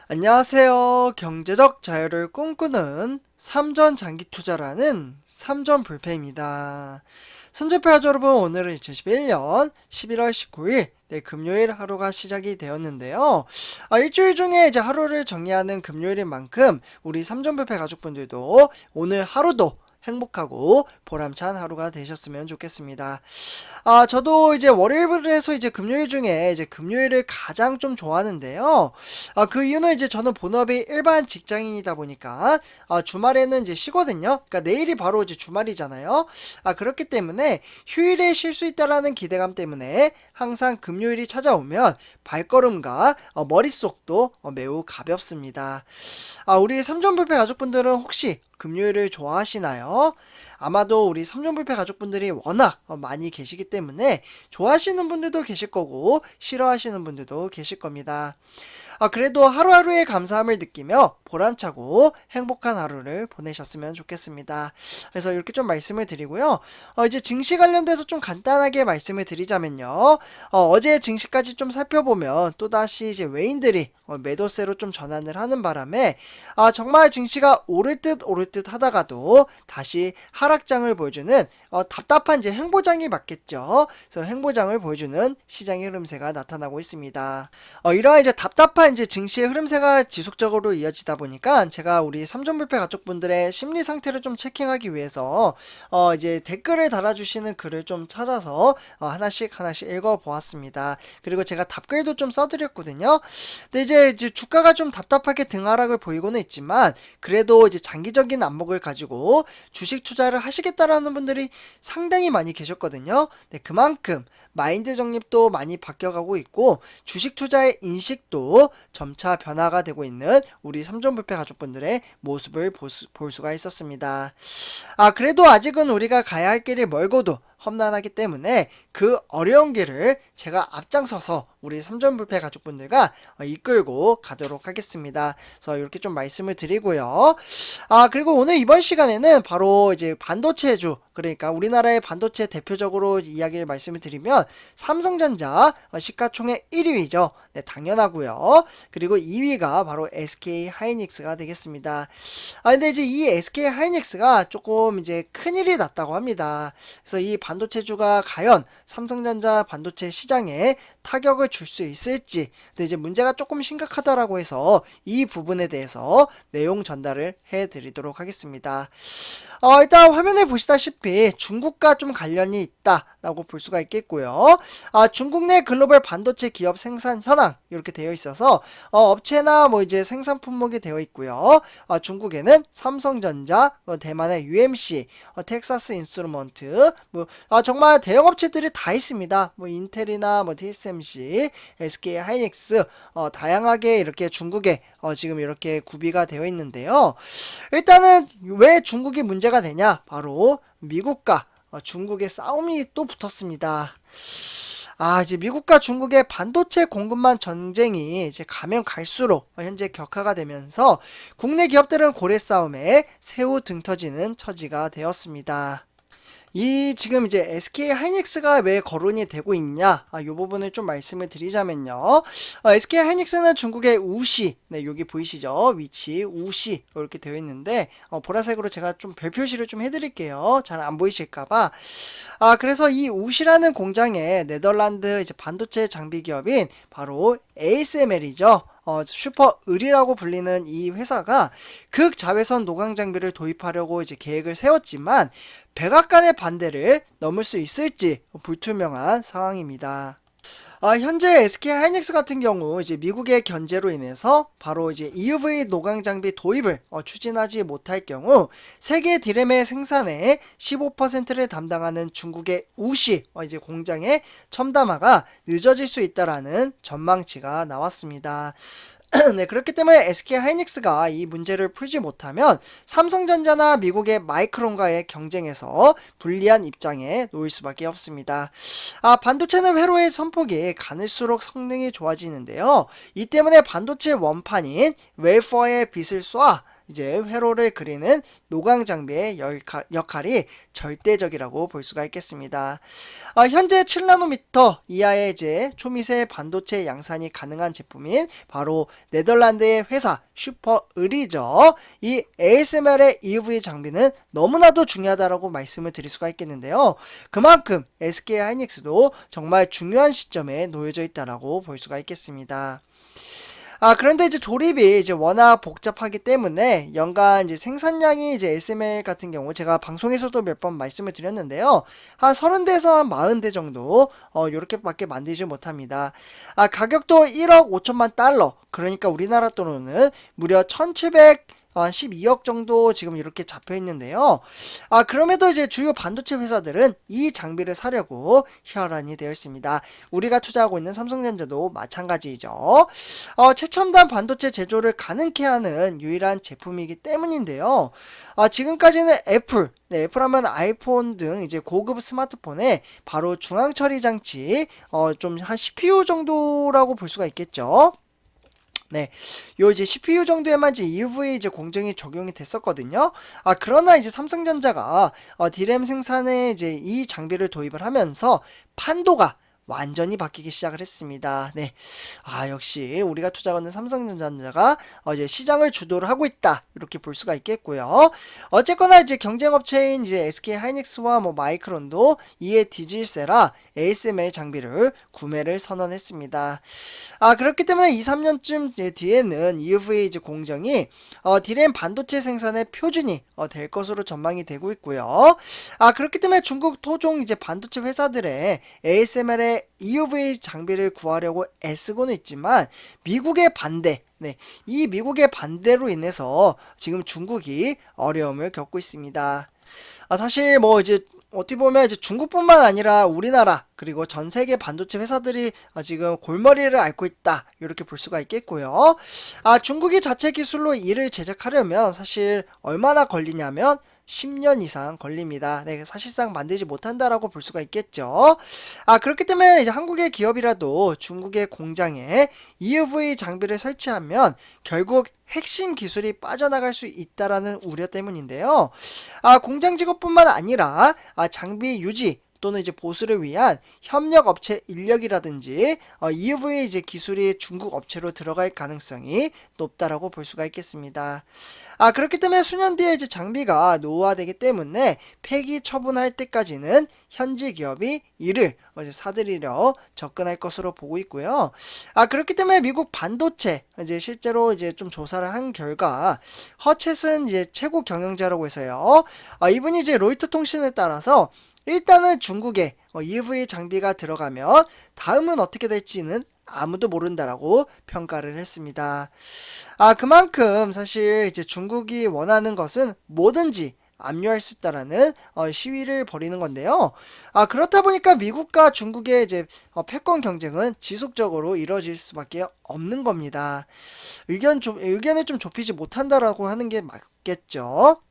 안녕하세요. 경제적 자유를 꿈꾸는 삼전 장기 투자라는 삼전불패입니다. 삼전불패 가족 여러분, 오늘은 2011년 11월 19일 금요일 하루가 시작이 되었는데요. 일주일 중에 이제 하루를 정리하는 금요일인 만큼 우리 삼전불패 가족분들도 오늘 하루도 행복하고 보람찬 하루가 되셨으면 좋겠습니다. 저도 이제 월요일부터 해서 이제 금요일 중에 이제 금요일을 가장 좀 좋아하는데요. 그 이유는 이제 저는 본업이 일반 직장인이다 보니까 주말에는 이제 쉬거든요. 그러니까 내일이 바로 이제 주말이잖아요. 그렇기 때문에 휴일에 쉴 수 있다라는 기대감 때문에 항상 금요일이 찾아오면 발걸음과 머릿속도 매우 가볍습니다. 우리 삼전불패 가족분들은 혹시 금요일을 좋아하시나요? 아마도 우리 삼전불패 가족분들이 워낙 많이 계시기 때문에 좋아하시는 분들도 계실 거고 싫어하시는 분들도 계실 겁니다. 그래도 하루하루의 감사함을 느끼며 보람차고 행복한 하루를 보내셨으면 좋겠습니다. 그래서 이렇게 좀 말씀을 드리고요. 이제 증시 관련돼서 좀 간단하게 말씀을 드리자면요. 어제 증시까지 좀 살펴보면 또다시 이제 외인들이 매도세로 좀 전환을 하는 바람에 정말 증시가 오를 듯 하다가도 다시 하락장을 보여주는 답답한 이제 행보장이 맞겠죠. 그래서 행보장을 보여주는 시장의 흐름세가 나타나고 있습니다. 이러한 이제 답답한 이제 증시의 흐름세가 지속적으로 이어지다 보니까 제가 우리 삼전불패 가족분들의 심리 상태를 좀 체킹하기 위해서 이제 댓글을 달아주시는 글을 좀 찾아서 하나씩 읽어보았습니다. 그리고 제가 답글도 좀 써드렸거든요. 근데 이제 주가가 좀 답답하게 등하락을 보이고는 있지만 그래도 이제 장기적인 안목을 가지고 주식 투자를 하시겠다라는 분들이 상당히 많이 계셨거든요. 네, 그만큼 마인드 정립도 많이 바뀌어가고 있고 주식 투자의 인식도 점차 변화가 되고 있는 우리 삼전불패 가족분들의 모습을 볼 수가 있었습니다. 그래도 아직은 우리가 가야 할 길이 멀고도 험난하기 때문에 그 어려운 길을 제가 앞장서서 우리 삼전불패 가족분들과 이끌고 가도록 하겠습니다. 그래서 이렇게 좀 말씀을 드리고요. 그리고 오늘 이번 시간에는 바로 이제 반도체주, 그러니까 우리나라의 반도체 대표적으로 이야기를 말씀을 드리면 삼성전자 시가총액 1위죠. 네, 당연하고요. 그리고 2위가 바로 SK 하이닉스가 되겠습니다. 근데 이제 이 SK 하이닉스가 조금 이제 큰일이 났다고 합니다. 그래서 이 반도체주가 과연 삼성전자 반도체 시장에 타격을 줄 수 있을지, 근데 이제 문제가 조금 심각하다라고 해서 이 부분에 대해서 내용 전달을 해드리도록 하겠습니다. 일단 화면에 보시다시피 중국과 좀 관련이 있다라고 볼 수가 있겠고요. 중국 내 글로벌 반도체 기업 생산 현황 이렇게 되어 있어서 업체나 뭐 이제 생산 품목이 되어 있고요. 중국에는 삼성전자, 대만의 UMC, 텍사스 인스트루먼트, 뭐 정말 대형 업체들이 다 있습니다. 뭐 인텔이나 뭐 TSMC, SK 하이닉스 다양하게 이렇게 중국에 지금 이렇게 구비가 되어 있는데요. 일단은 왜 중국이 문제가 되냐? 바로 미국과 중국의 싸움이 또 붙었습니다. 이제 미국과 중국의 반도체 공급망 전쟁이 이제 가면 갈수록 현재 격화가 되면서 국내 기업들은 고래 싸움에 새우 등 터지는 처지가 되었습니다. 이 지금 이제 SK 하이닉스가 왜 거론이 되고 있냐, 이 부분을 좀 말씀을 드리자면요. SK 하이닉스는 중국의 우시, 네, 여기 보이시죠? 위치 우시 이렇게 되어 있는데 보라색으로 제가 좀 별 표시를 좀 해드릴게요. 잘 안 보이실까봐. 그래서 이 우시라는 공장에 네덜란드 이제 반도체 장비 기업인 바로 ASML이죠. 슈퍼 을이라고 불리는 이 회사가 극자외선 노광 장비를 도입하려고 이제 계획을 세웠지만 백악관의 반대를 넘을 수 있을지 불투명한 상황입니다. 현재 SK 하이닉스 같은 경우 이제 미국의 견제로 인해서 바로 이제 EUV 노광 장비 도입을 추진하지 못할 경우 세계 디램의 생산의 15%를 담당하는 중국의 우시 이제 공장의 첨단화가 늦어질 수 있다라는 전망치가 나왔습니다. 네, 그렇기 때문에 SK 하이닉스가 이 문제를 풀지 못하면 삼성전자나 미국의 마이크론과의 경쟁에서 불리한 입장에 놓일 수밖에 없습니다. 반도체는 회로의 선폭이 가늘수록 성능이 좋아지는데요. 이 때문에 반도체 원판인 웨이퍼의 빛을 쏴 이제 회로를 그리는 노광 장비의 역할이 절대적이라고 볼 수가 있겠습니다. 현재 7나노미터 이하의 이제 초미세 반도체 양산이 가능한 제품인 바로 네덜란드의 회사 슈퍼을이죠. 이 ASML의 EUV 장비는 너무나도 중요하다라고 말씀을 드릴 수가 있겠는데요. 그만큼 SK 하이닉스도 정말 중요한 시점에 놓여져 있다라고 볼 수가 있겠습니다. 그런데 이제 조립이 이제 워낙 복잡하기 때문에 연간 이제 생산량이 이제 SML 같은 경우 제가 방송에서도 몇 번 말씀을 드렸는데요. 한 30대에서 한 40대 정도 요렇게밖에 만들지 못합니다. 가격도 1억 5천만 달러, 그러니까 우리나라 돈으로는 무려 1712억 정도 지금 이렇게 잡혀 있는데요. 그럼에도 이제 주요 반도체 회사들은 이 장비를 사려고 혈안이 되어 있습니다. 우리가 투자하고 있는 삼성전자도 마찬가지죠. 최첨단 반도체 제조를 가능케 하는 유일한 제품이기 때문인데요. 지금까지는 애플, 애플하면 아이폰 등 이제 고급 스마트폰에 바로 중앙 처리 장치, 좀 한 CPU 정도라고 볼 수가 있겠죠. 네, 요 이제 CPU 정도에만 이제 EUV 이제 공정이 적용이 됐었거든요. 그러나 이제 삼성전자가 D램 생산에 이제 이 장비를 도입을 하면서 판도가 완전히 바뀌기 시작을 했습니다. 네. 역시 우리가 투자하는 삼성전자가 이제 시장을 주도를 하고 있다. 이렇게 볼 수가 있겠고요. 어쨌거나 이제 경쟁 업체인 이제 SK 하이닉스와 뭐 마이크론도 이에 뒤질세라 ASML 장비를 구매를 선언했습니다. 그렇기 때문에 2, 3년쯤 뒤에는 EUV 이제 공정이 D램 반도체 생산의 표준이 될 것으로 전망이 되고 있고요. 그렇기 때문에 중국 토종 이제 반도체 회사들의 ASML의 EUV 장비를 구하려고 애쓰고는 있지만 미국의 반대, 이 미국의 반대로 인해서 지금 중국이 어려움을 겪고 있습니다. 사실 뭐 이제 어떻게 보면 이제 중국뿐만 아니라 우리나라 그리고 전 세계 반도체 회사들이 지금 골머리를 앓고 있다 이렇게 볼 수가 있겠고요. 중국이 자체 기술로 이를 제작하려면 사실 얼마나 걸리냐면 10년 이상 걸립니다. 네, 사실상 만들지 못한다라고 볼 수가 있겠죠. 그렇기 때문에 이제 한국의 기업이라도 중국의 공장에 EUV 장비를 설치하면 결국 핵심 기술이 빠져나갈 수 있다라는 우려 때문인데요. 공장 직업뿐만 아니라 장비 유지 또는 이제 보수를 위한 협력 업체 인력이라든지 EUV 이제 기술이 중국 업체로 들어갈 가능성이 높다라고 볼 수가 있겠습니다. 그렇기 때문에 수년 뒤에 이제 장비가 노후화되기 때문에 폐기 처분할 때까지는 현지 기업이 이를 이제 사들이려 접근할 것으로 보고 있고요. 그렇기 때문에 미국 반도체 이제 실제로 이제 좀 조사를 한 결과 허챗은 이제 최고 경영자라고 해서요. 이분이 이제 로이터 통신에 따라서 일단은 중국에 EUV 장비가 들어가면 다음은 어떻게 될지는 아무도 모른다라고 평가를 했습니다. 그만큼 사실 이제 중국이 원하는 것은 뭐든지 압류할 수 있다라는 시위를 벌이는 건데요. 그렇다 보니까 미국과 중국의 이제 패권 경쟁은 지속적으로 이뤄질 수밖에 없는 겁니다. 의견을 좀 좁히지 못한다라고 하는 게 맞겠죠.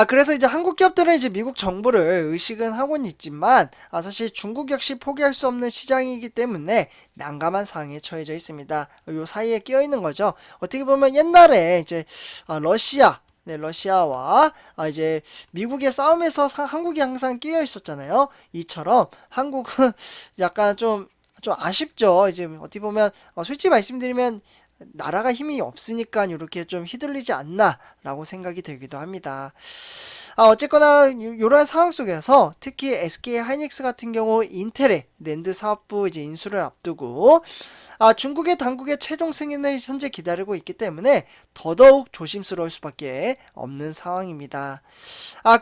그래서 이제 한국 기업들은 이제 미국 정부를 의식은 하고는 있지만 사실 중국 역시 포기할 수 없는 시장이기 때문에 난감한 상황에 처해져 있습니다. 요 사이에 끼어 있는 거죠. 어떻게 보면 옛날에 이제 러시아와 이제 미국의 싸움에서 한국이 항상 끼어 있었잖아요. 이처럼 한국은 약간 좀 아쉽죠. 이제 어떻게 보면 솔직히 말씀드리면 나라가 힘이 없으니까 이렇게 좀 휘둘리지 않나 라고 생각이 들기도 합니다. 어쨌거나 이러한 상황 속에서 특히 SK 하이닉스 같은 경우 인텔의 낸드 사업부 이제 인수를 앞두고 중국의 당국의 최종 승인을 현재 기다리고 있기 때문에 더더욱 조심스러울 수밖에 없는 상황입니다.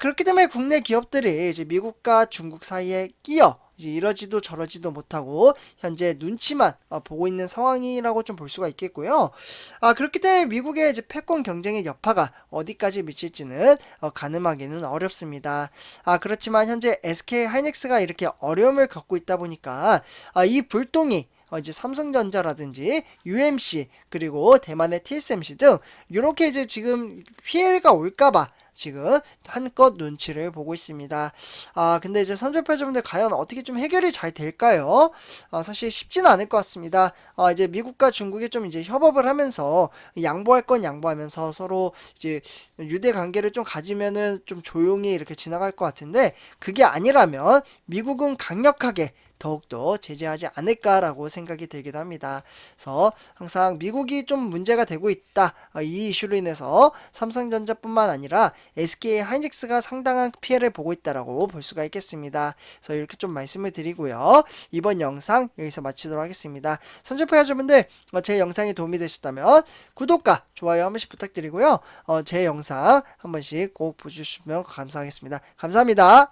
그렇기 때문에 국내 기업들이 이제 미국과 중국 사이에 끼어 이제 이러지도 저러지도 못하고 현재 눈치만 보고 있는 상황이라고 좀 볼 수가 있겠고요. 그렇기 때문에 미국의 이제 패권 경쟁의 여파가 어디까지 미칠지는 가늠하기는 어렵습니다. 그렇지만 현재 SK 하이닉스가 이렇게 어려움을 겪고 있다 보니까 이 불똥이 이제 삼성전자라든지 UMC 그리고 대만의 TSMC 등 이렇게 이제 지금 피해가 올까봐 지금 한껏 눈치를 보고 있습니다. 근데 이제 삼성페이저분들 과연 어떻게 좀 해결이 잘 될까요? 사실 쉽지는 않을 것 같습니다. 이제 미국과 중국이 좀 이제 협업을 하면서 양보할 건 양보하면서 서로 이제 유대 관계를 좀 가지면은 좀 조용히 이렇게 지나갈 것 같은데, 그게 아니라면 미국은 강력하게 더욱더 제재하지 않을까라고 생각이 들기도 합니다. 그래서 항상 미국이 좀 문제가 되고 있다. 이 이슈로 인해서 삼성전자뿐만 아니라 SK 하이닉스가 상당한 피해를 보고 있다라고 볼 수가 있겠습니다. 그래서 이렇게 좀 말씀을 드리고요. 이번 영상 여기서 마치도록 하겠습니다. 선전파 가족분들, 제 영상이 도움이 되셨다면 구독과 좋아요 한 번씩 부탁드리고요. 제 영상 한 번씩 꼭 보여주시면 감사하겠습니다. 감사합니다.